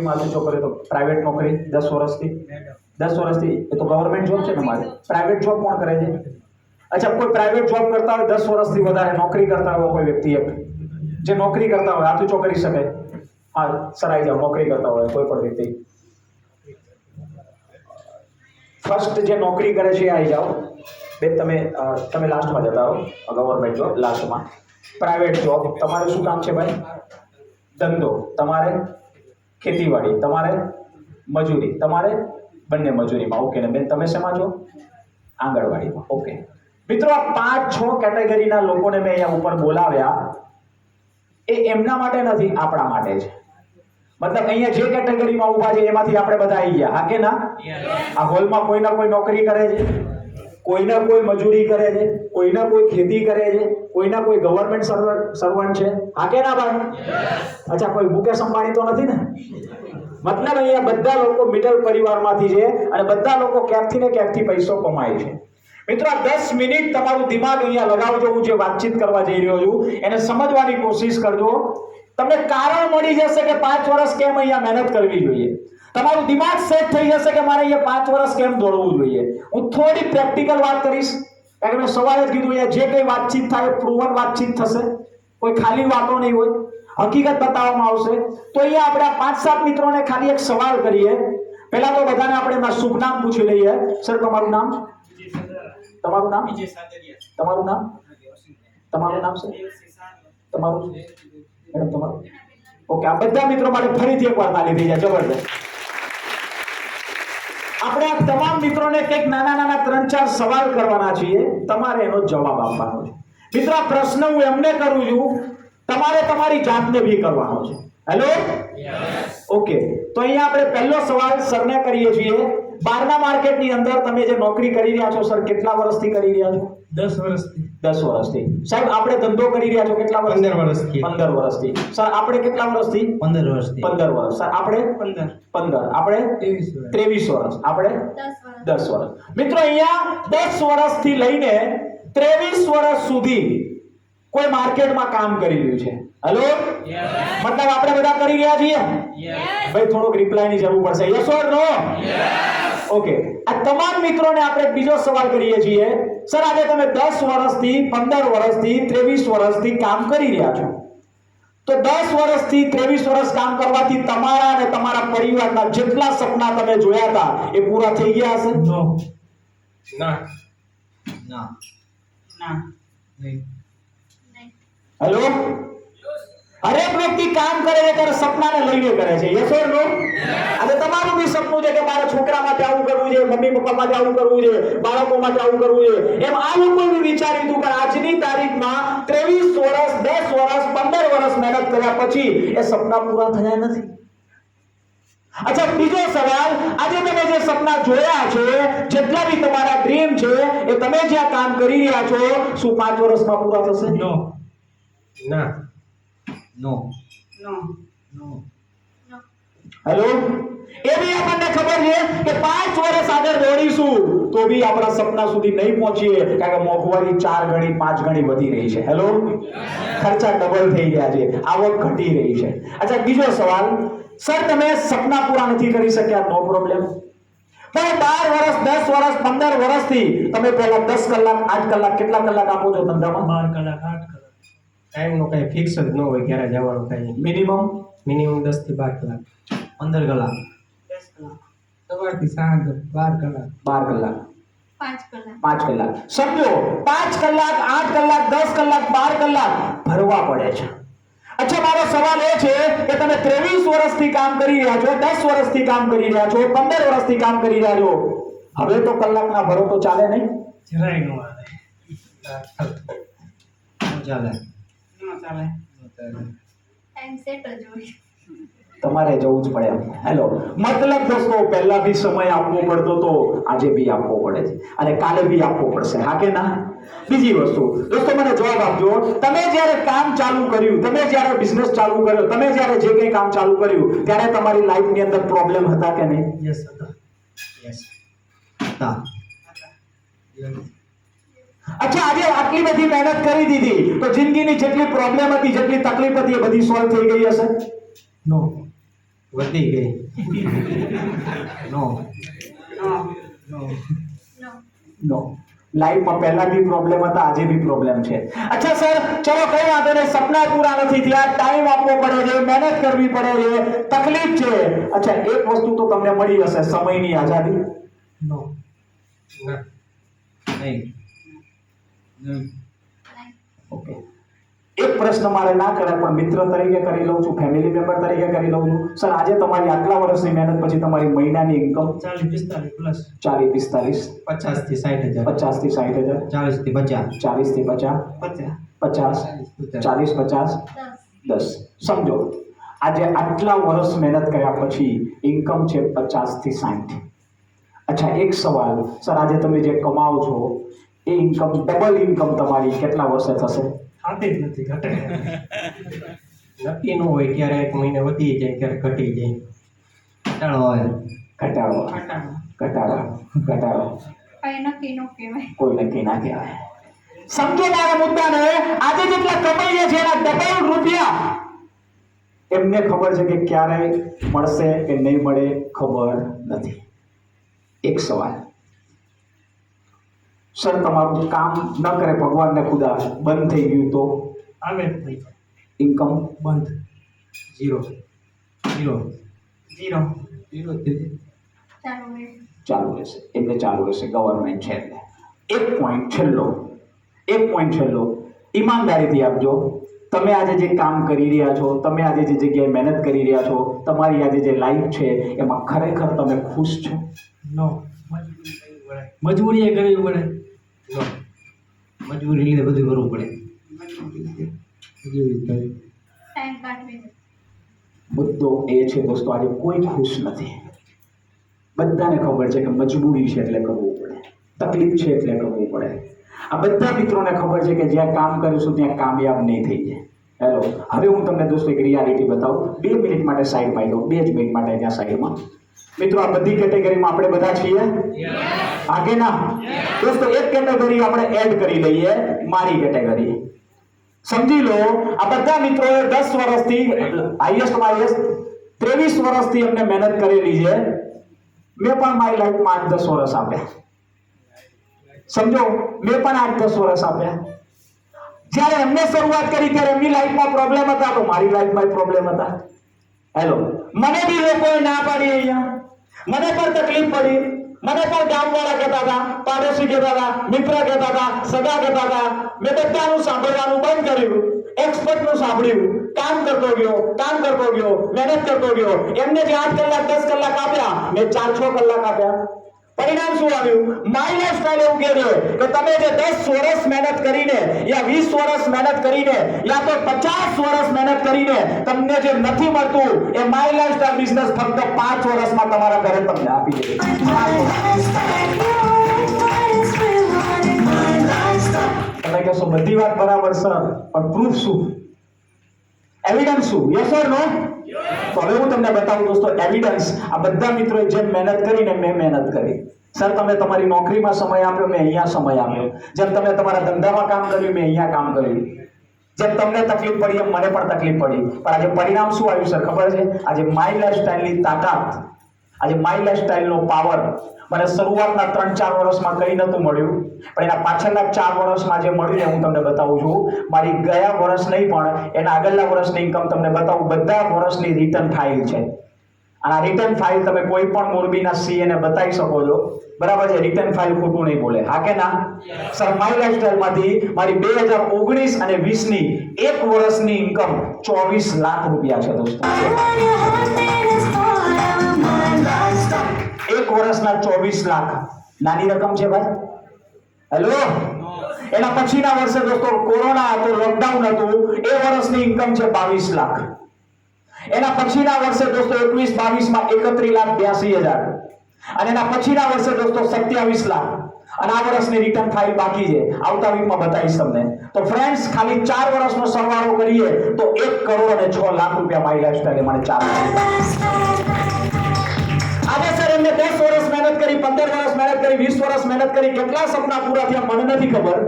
માથું ચોકરે તો પ્રાઇવેટ નોકરી 10 વર્ષથી 10 વર્ષથી એ તો ગવર્મેન્ટ જોબ છે ને મારી પ્રાઇવેટ જોબ કોણ કરે છે અચ્છા કોઈ પ્રાઇવેટ જોબ કરતા હોય 10 વર્ષથી વધારે નોકરી કરતા હોય કોઈ વ્યક્તિ જે નોકરી કરતા હોય હાથ ઊંચો કરી શકે હા સર આવી જાઓ નોકરી કરતા હોય કોઈ પણ વ્યક્તિ ફર્સ્ટ જે નોકરી કરે છે આવી જાઓ બેન તમે લાસ્ટમાં જતા હો ગવર્મેન્ટ જોબ લાસ્ટમાં પ્રાઇવેટ જોબ તમારે શું કામ છે ભાઈ ધંધો તમારે ખેતીવાડી તમારે મજૂરી તમારે બંને મજૂરીમાં ઓકે ને બેન તમે શેમાં છો આંગણવાડીમાં ઓકે મિત્રો આ 5-6 કેટેગરીના લોકોને મેં અહીંયા ઉપર બોલાવ્યા એ એમના માટે નથી આપણા માટે છે મતલબ અહીંયા જે કેટેગરીમાં ઊભા છે એમાંથી આપણે બધા આવી ગયા હા કે ના આ હોલમાં કોઈના કોઈ નોકરી કરે છે કોઈના કોઈ મજૂરી કરે છે કોઈના કોઈ ખેતી કરે છે કોઈના કોઈ ગવર્મેન્ટ સર્વન્ટ છે હા કે ના ભાઈ અચ્છા કોઈ મુકેશ અંબાણી તો નથી ને મતલબ અહીંયા બધા લોકો મિડલ પરિવારમાંથી છે અને બધા લોકો ક્યાંકથી ને ક્યાંકથી પૈસો કમાય છે મિત્રો આ 10 મિનિટ તમારું દિમાગ અહીંયા લગાવજો હું જે વાતચીત કરવા જઈ રહ્યો છું એને સમજવાની કોશિશ કરજો તમને કારણ મળી જશે કે 5 વર્ષ કેમ અહીંયા મહેનત કરવી જોઈએ તમારું દિમાગ સેટ થઈ જશે કે મારે અહીંયા 5 વર્ષ કેમ દોડવું જોઈએ હું થોડી પ્રેક્ટિકલ વાત કરીશ કારણ કે મેં સવારે જ કીધું અહીંયા જે કંઈ વાતચીત થાય પ્રૂવન વાતચીત થશે કોઈ ખાલી વાતો નહીં હોય હકીકત બતાવવામાં આવશે તો અહીંયા આપણે 5-7 મિત્રોને ખાલી એક સવાલ કરીએ પહેલા તો બધાને આપણે એમના શુભ નામ પૂછી લઈએ સર તમારું નામ તમારું નામ તમારું નામ તમારું નામ સર તમારું મેડમ તમારું ઓકે આ બધા મિત્રો માટે ફરીથી એકવાર તાલી થઈ જાય જબરદસ્ત આપણે આ તમામ મિત્રોને કંઈક નાના 3-4 સવાલ કરવાના છીએ તમારે એનો જવાબ આપવાનો છે મિત્રો આ પ્રશ્ન હું એમને કરું છું તમારે તમારી જાતને બી કરવાનો છે હેલો ઓકે તો અહીંયા આપણે પહેલો સવાલ સરને કરીએ છીએ બારના માર્કેટની અંદર તમે જે નોકરી કરી રહ્યા છો સર કેટલા વર્ષથી કરી રહ્યા છો 10 વર્ષથી 10 વર્ષથી સાહેબ આપણે ધંધો કરી રહ્યા છો કેટલા વર્ષ 15 વર્ષથી 15 વર્ષથી સર આપણે કેટલા વર્ષથી 15 વર્ષથી 15 વર્ષ સર આપણે 15 આપણે 23 વર્ષ આપણે 10 વર્ષ મિત્રો અહીંયા 10 વર્ષથી લઈને 23 વર્ષ સુધી કોઈ માર્કેટમાં કામ કરી રહ્યું છે હેલો મતલબ આપણે બધા કરી રહ્યા છીએ ભાઈ થોડોક રિપ્લાયની જરૂર પડશે યસ ઓર નો ઓકે આ તમામ મિત્રોને આપણે બીજો સવાલ કરીએ છીએ સર આજે તમે 10 વર્ષથી 15 વર્ષથી 23 વર્ષથી કામ કરી રહ્યા છો તો 10 વર્ષથી 23 વર્ષ કામ કરવાથી તમારા અને તમારા પરિવારના જેટલા સપના તમે જોયા હતા એ પૂરા થઈ ગયા હશે ના ના ના નહીં હેલો હરેક વ્યક્તિ કામ કરે છે ત્યારે સપનાને લઈને કરે છે યસ ઓર નો આજે તમારું બી સપનું છે કે મારા છોકરા માટે આવું કરવું છે મમ્મી પપ્પા માટે આવું કરવું છે બાળકો માટે આવું કરવું છે એમ આ લોકો બી વિચાર્યું હતું કે આજની તારીખમાં 23 વર્ષ 10 વર્ષ 15 વર્ષ મહેનત કર્યા પછી એ સપના પૂરા થયા નથી અચ્છા બીજો સવાલ આજે તમે જે સપના જોયા છે જેટલા બી તમારા ડ્રીમ છે એ તમે જ્યાં કામ કરી રહ્યા છો શું 5 વર્ષમાં પૂરા થશે નો ના નો નો નો હેલો એ બી આપણને ખબર છે કે 5 વર્ષ આગળ દોડીશું તો બી આપણા સપના સુધી નહીં પહોંચીએ કારણ કે મોંઘવારી 4 ગણી 5 ગણી વધી રહી છે હેલો ખર્ચા ડબલ થઈ ગયા છે આવક ઘટી રહી છે અચ્છા બીજો સવાલ સર તમે સપના પૂરા નથી કરી શક્યા નો પ્રોબ્લેમ પણ 12 વર્ષ 10 વર્ષ 15 વર્ષથી તમે પહેલા 10 કલાક 8 કલાક કેટલા કલાક આપો છો ધંધામાં 12 કલાક 8 કલાક ટાઈમ નો કઈ ફિક્સ જ ન હોય ક્યારે જવાનું કઈ મિનિમમ 10 થી 12 કલાક 15 કલાક 10 કલાક સવારથી સાંજ 12 કલાક 12 કલાક 5 કલાક 5 કલાક સમજો 5 કલાક 8 કલાક 10 કલાક 12 કલાક ભરવા પડે છે અચ્છા મારો સવાલ એ છે કે તમે 23 વર્ષથી કામ કરી રહ્યા છો 10 વર્ષથી કામ કરી રહ્યા છો 15 વર્ષથી કામ કરી રહ્યા છો હવે તો કલાકના ભરો તો ચાલે નહીં જરાય નો આવે ચાલે નો ચાલે ટાઈમ સેટ જ હોય તમારે જવું જ પડે હેલો મતલબ દોસ્તો પહેલા બી સમય આપવો પડતો તો આજે બી આપવો પડે છે અને કાલે બી આપવો પડશે હા કે ના બીજી વસ્તુ દોસ્તો મને જવાબ આપજો તમે જ્યારે કામ ચાલુ કર્યું તમે જ્યારે બિઝનેસ ચાલુ કર્યો તમે જ્યારે જે કંઈ કામ ચાલુ કર્યું ત્યારે તમારી લાઈફની અંદર પ્રોબ્લેમ હતા કે નહીં યસ હતા યસ હતા અચ્છા આજે આટલી બધી મહેનત કરી દીધી તો જિંદગીની જેટલી પ્રોબ્લેમ હતી જેટલી તકલીફ હતી એ બધી સોલ્વ થઈ ગઈ હશે નો વધી ગઈ. નો નો નો નો નો લાઈફમાં પહેલા બી પ્રોબ્લેમ હતા, આજે બી પ્રોબ્લેમ છે. અચ્છા સર, ચલો કઈ વાંધો નહીં, સપના પૂરા નથી થયા, ટાઈમ આપવો પડે છે, મહેનત કરવી પડે છે, તકલીફ છે. અચ્છા, એક વસ્તુ તો તમને મળી હશે, સમયની આઝાદી. નો ના નહીં. ઓકે, એક પ્રશ્ન મારે ના કરે પણ મિત્ર તરીકે કરી લઉં છું, ફેમિલી મેમ્બર તરીકે કરી લઉં છું. સર, આજે તમારી આટલા વર્ષની મહેનત પછી તમારી મહિનાની ઇન્કમ 40-45 પ્લસ 40-45, 50 થી 60 હજાર, 50 થી 60 હજાર, 40 થી 50, 40 થી 50, 50, 40, 50, 10. સમજો, આજે આટલા વર્ષ મહેનત કર્યા પછી ઇન્કમ છે 50 થી 60. અચ્છા, એક સવાલ સર, આજે તમે જે કમાઓ છો એ ઇન્કમ, ડબલ ઇન્કમ તમારી કેટલા વર્ષે થશે? ખાતી જ નથી, ઘટે. નક્કી ન હોય, ક્યારે એક મહિને વધી જાય, ક્યારે ઘટી જાય. ઘટાડો હોય. ઘટાડો, ઘટાડો ઘટાડો, ઘટાડો, કઈ નક્કી નો કહેવાય. કોઈ નક્કી ના કહેવાય. સમજો મારા મુદ્દાને. આજે જેટલા કમાઈએ છે એના ડબલ રૂપિયા એમને ખબર છે કે ક્યારે મળશે કે નહીં મળે, ખબર નથી. એક સવાલ સર, તમારું કામ ન કરે ભગવાનને ખુદા, બંધ થઈ ગયું તો આવે જ નહીં. ઇન્કમ બંધ. ઝીરો ઝીરો ઝીરો ઝીરો થઈ જાય. ચાલો રે. ચાલુ રહેશે, એમને ચાલુ રહેશે, ગવર્મેન્ટ છે એટલે. એક પોઈન્ટ છેલ્લો, એક પોઈન્ટ છેલ્લો, ઈમાનદારીથી આપજો. તમે આજે જે કામ કરી રહ્યા છો, તમે આજે જે જગ્યાએ મહેનત કરી રહ્યા છો, તમારી આજે જે લાઈફ છે એમાં ખરેખર તમે ખુશ છો? નો. મજબૂરી કરવી પડે. નો. મજબૂરી લીધે બધું કરવું પડે. મજબૂરી કરવી. ટાઈમ કાઢવી. મુદ્દો એ છે દોસ્તો, આજે કોઈ ખુશ નથી. બધાને ખબર છે કે મજબૂરી છે એટલે કરવું પડે, તકલીફ છે એટલે કરવું પડે. આ બધા મિત્રોને ખબર છે કે જ્યાં કામ કરીશું ત્યાં કામયાબ નહીં થઈ જાય. હેલો, હવે હું તમને દોસ્તો એક રિયાલિટી બતાવું. 2 મિનિટ માટે સાઈડમાં જાઉં, 2 જ મિનિટ માટે ત્યાં સાઈડમાં. મિત્રો, આ બધી કેટેગરીમાં આપણે બધા છીએ? આગે ના દોસ્તો, એક કેટેગરી આપણે એડ કરી લઈએ, મારી કેટેગરી. સમજી લો, આ બધા મિત્રોએ 10 વર્ષથી, હાઈએસ્ટમાં હાઈએસ્ટ 23 વર્ષથી એમને મહેનત કરેલી છે. મેં પણ મારી લાઈફમાં 8-10 વર્ષ આપ્યા. સમજો, મેં પણ 8-10 વર્ષ આપ્યા. જ્યારે એમને શરૂઆત કરી ત્યારે એમની લાઈફમાં પ્રોબ્લેમ હતા, તો મારી લાઈફમાં પ્રોબ્લેમ હતા. હેલો, મને બી લોકોએ ના પાડી, અહીંયા મને પણ તકલીફ પડી. મને પણ ગામવાળા કહેતા હતા, પાડોશી કહેતા હતા, મિત્ર કહેતા હતા, સગા કહેતા હતા. મેં બધાનું સાંભળવાનું બંધ કર્યું, એક્સપર્ટનું સાંભળ્યું, કામ કરતો ગયો, મહેનત કરતો ગયો. એમને જે 8 કલાક 10 કલાક આપ્યા, મેં 4-6 કલાક આપ્યા. પરિણામ શું આવ્યું? મારી લાઈફસ્ટાઈલ એવું કહે છે કે તમે જે 10 વર્ષ મહેનત કરીને, યા 20 વર્ષ મહેનત કરીને, યા તો 50 વર્ષ મહેનત કરીને તમને જે નથી મળતું, એ મારી લાઈફસ્ટાઈલ બિઝનેસ ફક્ત 5 વર્ષમાં તમારા ઘરે તમને આપી દે. તમે કહેશો બધી વાત બરાબર સર, પણ પ્રૂફ શું, એવિડન્સ શું? યસ ઓર નો? તો હવે હું તમને બતાવું દોસ્તો એવિડન્સ. આ બધા મિત્રોએ જેમ મહેનત કરીને મેં મહેનત કરી. સર, તમે તમારી નોકરીમાં સમય આપ્યો, મેં અહીંયા સમય આપ્યો. જેમ તમે તમારા ધંધામાં કામ કર્યું, મેં અહીંયા કામ કર્યું. જેમ તમને તકલીફ પડી એમ મને પણ તકલીફ પડી. પણ આજે પરિણામ શું આવ્યું સર ખબર છે? આજે માય લાઈફસ્ટાઈલની તાકાત, આજે માય લાઈફસ્ટાઈલનો પાવર મને શરૂઆતના 3-4 વર્ષમાં કંઈ નહોતું મળ્યું, પણ એના પાછળના 4 વર્ષમાં જે મળ્યું ને હું તમને બતાવું છું. મારી ગયા વર્ષ નહીં પણ એના આગળના વર્ષની ઇન્કમ તમને બતાવું. બધા વર્ષની રિટર્ન ફાઇલ છે. અને આ રિટર્ન ફાઇલ તમે કોઈ પણ મોરબીના સીએ ને બતાવી શકો છો, બરાબર છે? રિટર્ન ફાઇલ ખોટું નહીં બોલે, હા કે ના? સર, માય લાઈફસ્ટાઈલમાંથી મારી 2019 અને 20ની 1 વર્ષની ઇન્કમ 24 લાખ રૂપિયા છે દોસ્તો. 1 વર્ષના 24 લાખ નાની રકમ છે ભાઈ? હેલો, એના પછીના વર્ષે દોસ્તો કોરોના હતો, લોકડાઉન હતું, એ વર્ષની ઇન્કમ છે 22 લાખ. એના પછીના વર્ષે દોસ્તો 21-22માં 31,82,000. અને એના પછીના વર્ષે દોસ્તો 27 લાખ. અને આ વર્ષની રિટર્ન ફાઇલ બાકી છે, આવતા વીકમાં બતાવીશ તમને. તો ફ્રેન્ડ્સ, ખાલી 4 વર્ષનો સરવાળો કરીએ તો 1 કરોડ અને 6 લાખ રૂપિયા મારી લાઈફસ્ટાઈલે મને 4 આજે સર એમને 10 વર્ષ મહેનત કરી, 15 વર્ષ મહેનત કરી, 20 વર્ષ મહેનત કરી, કેટલા સપના પૂરા થયા મને નથી ખબર,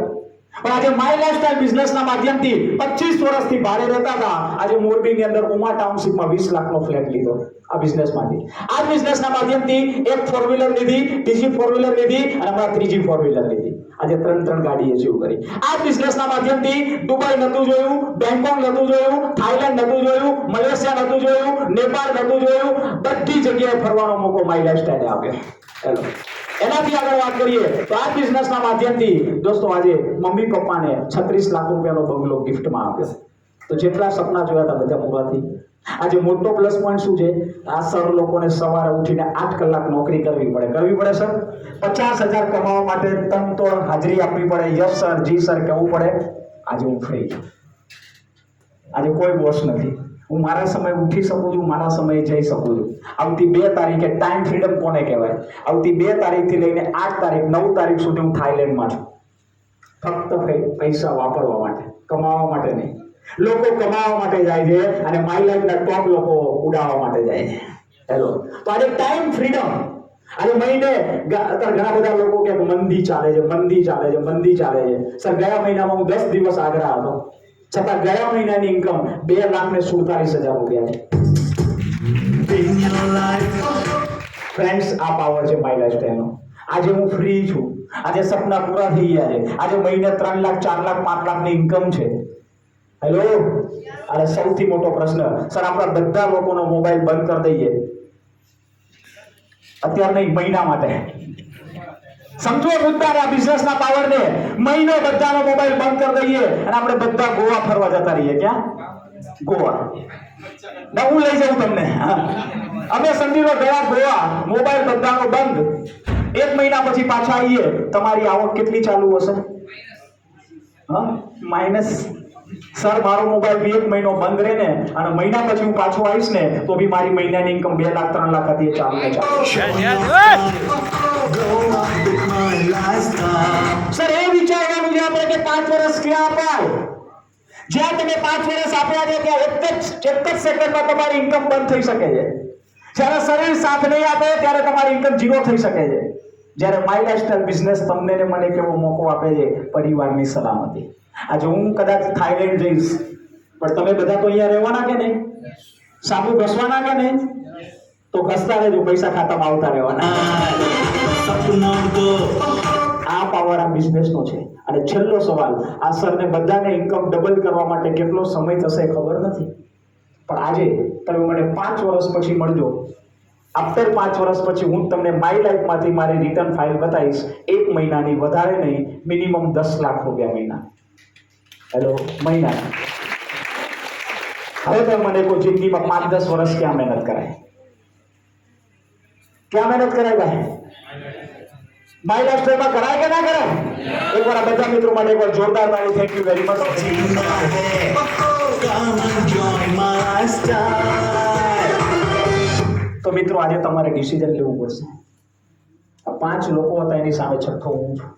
પણ આજે માય લાઈફસ્ટાઈલ બિઝનેસના માધ્યમથી 25 વર્ષથી ભાડે રહેતા હતા, આજે મોરબીની અંદર ઉમા ટાઉનશીપમાં 20 લાખનો ફ્લેટ લીધો આ બિઝનેસમાંથી. આ બિઝનેસના માધ્યમથી એક 4 વ્હીલર લીધી, બીજી 4 વ્હીલર લીધી અને હમણાં ત્રીજી 4 વ્હીલર લીધી. આજે 3 ગાડી એચીવ કરી. આ બિઝનેસના માધ્યમથી દુબઈ નતું જોયું, બેંકોક નતું જોયું, થાઈલેન્ડ નતું જોયું, મલેશિયા નતું જોયું, નેપાળ નતું જોયું, બધી જગ્યાએ ફરવાનો મોકો માય લાઈફસ્ટાઈલે આપ્યો. હેલો, એનાથી આગળ વાત કરીએ તો આ બિઝનેસના માધ્યમથી દોસ્તો આજે મમ્મી પપ્પાને 36 લાખ રૂપિયાનો બંગલો ગિફ્ટમાં આપ્યો. તો જેટલા સપના જોયા હતા બધા પૂરા થઈ. આજે મોટો પ્લસ પોઈન્ટ શું છે? આ સર લોકોને સવારે ઉઠીને 8 કલાક નોકરી કરવી પડે સર. 50,000 કમાવા માટે તન તો હાજરી આપવી પડે. યસ સર, જી સર કહેવું પડે. આજે હું ફ્રી છું. આજે કોઈ બોસ નથી. હું મારા સમયે ઉઠી શકું છું, મારા સમયે જઈ શકું છું. આવતી 2 તારીખે ટાઈમ ફ્રીડમ કોને કહેવાય? આવતી 2 તારીખથી લઈને 8 તારીખ 9 તારીખ સુધી હું થાઈલેન્ડમાં છું. ફક્ત પૈસા વાપરવા માટે, કમાવા માટે નહીં. લોકો કમાવા માટે જાય છે અને માય લાઈફના ટોપ લોકો ઉડાવવા માટે જાય છે. હેલો, તો આજે ટાઈમ ફ્રીડમ. આજે મહિને અત્યારે ઘણા બધા લોકો કે મંદી ચાલે છે. સર, ગયા મહિનામાં હું 10 દિવસ આગ્રા હતો, છતાં ગયા મહિનાની ઇન્કમ 2,47,000 રૂપિયા છે. ફ્રેન્ડ્સ, આ પાવર છે માય લાઈફસ્ટાઈલનો. આજે હું ફ્રી છું. આજે સપના પૂરા થઈ ગયા છે. આજે મહિને 3 લાખ 4 લાખ 5 લાખની ઇન્કમ છે. હેલો, અને સૌથી મોટો પ્રશ્ન, સર આપણા બધા લોકોનો મોબાઈલ બંધ કરી દઈએ અત્યારે નહીં, મહિના માટે. સમજો મુદ્દાને, આ બિઝનેસના પાવરને. મહિનો બધાનો મોબાઈલ બંધ કરી દઈએ અને આપણે બધા ગોવા ફરવા જતા રહીએ. ક્યાં? ગોવા. ના, હું લઈ જાઉં તમને. અમે સમજી લો ગયા ગોવા, મોબાઈલ બધાનો બંધ. 1 મહિના પછી પાછા આવીએ, તમારી આવક કેટલી ચાલુ હશે? માઇનસ. સર, મારો મોબાઈલ બી 1 મહિનો બંધ રહે ને અને મહિના પછી હું પાછો આવીશ ને તો બી મારી મહિનાની ઇન્કમ 2 લાખ 3 લાખ હતી, ચાલુ ને ચાલુ. સર, એ વિચારવાનું છે આપણે કે 5 વર્ષ ક્યાં અપાય? જ્યાં તમે 5 વર્ષ આપ્યા છે ત્યાં એક જ સેકન્ડમાં તમારી ઇન્કમ બંધ થઈ શકે છે. જ્યારે શરીર સાથ નહીં આપે ત્યારે તમારી ઇન્કમ 0 થઈ શકે છે. જ્યારે માય લાઈફસ્ટાઈલ બિઝનેસ તમને ને મને કેવો મોકો આપે છે? પરિવારની સલામતી. આજે હું કદાચ થાઈલેન્ડ જઈશ, પણ તમે બધા તો અહીંયા રહેવાના કે નહીં? સાબુ ઘસવાના કે નહીં? તો ઘસતા રહેજો, પૈસા ખાતામાં આવતા રહેવાના. આ પાવર આ બિઝનેસનો છે. અને છેલ્લો સવાલ, આ સરને બધાને ઇન્કમ ડબલ કરવા માટે કેટલો સમય થશે ખબર નથી, પણ આજે તમે મને 5 વર્ષ પછી મળજો. આફ્ટર 5 વર્ષ પછી હું તમને માય લાઈફમાંથી મારી રિટર્ન ફાઇલ બતાવીશ. 1 મહિનાની, વધારે નહીં, મિનિમમ 10 લાખ રૂપિયા મહિના. હેલો, મહિના. હવે તમે મને કોઈ જિંદગીમાં 5-10 વર્ષ ક્યાં મહેનત કરાય? ક્યાં મહેનત કરાય ભાઈ? માય લાઈફસ્ટાઈલમાં કરાય કે ના કરાય? એકવાર આ બધા મિત્રો માટે એકવાર જોરદાર તાળી. Thank you very much. તો મિત્રો, આજે તમારે ડિસિઝન લેવું પડશે. આ 5 લોકો હતા, એની સામે છઠ્ઠો હું છું.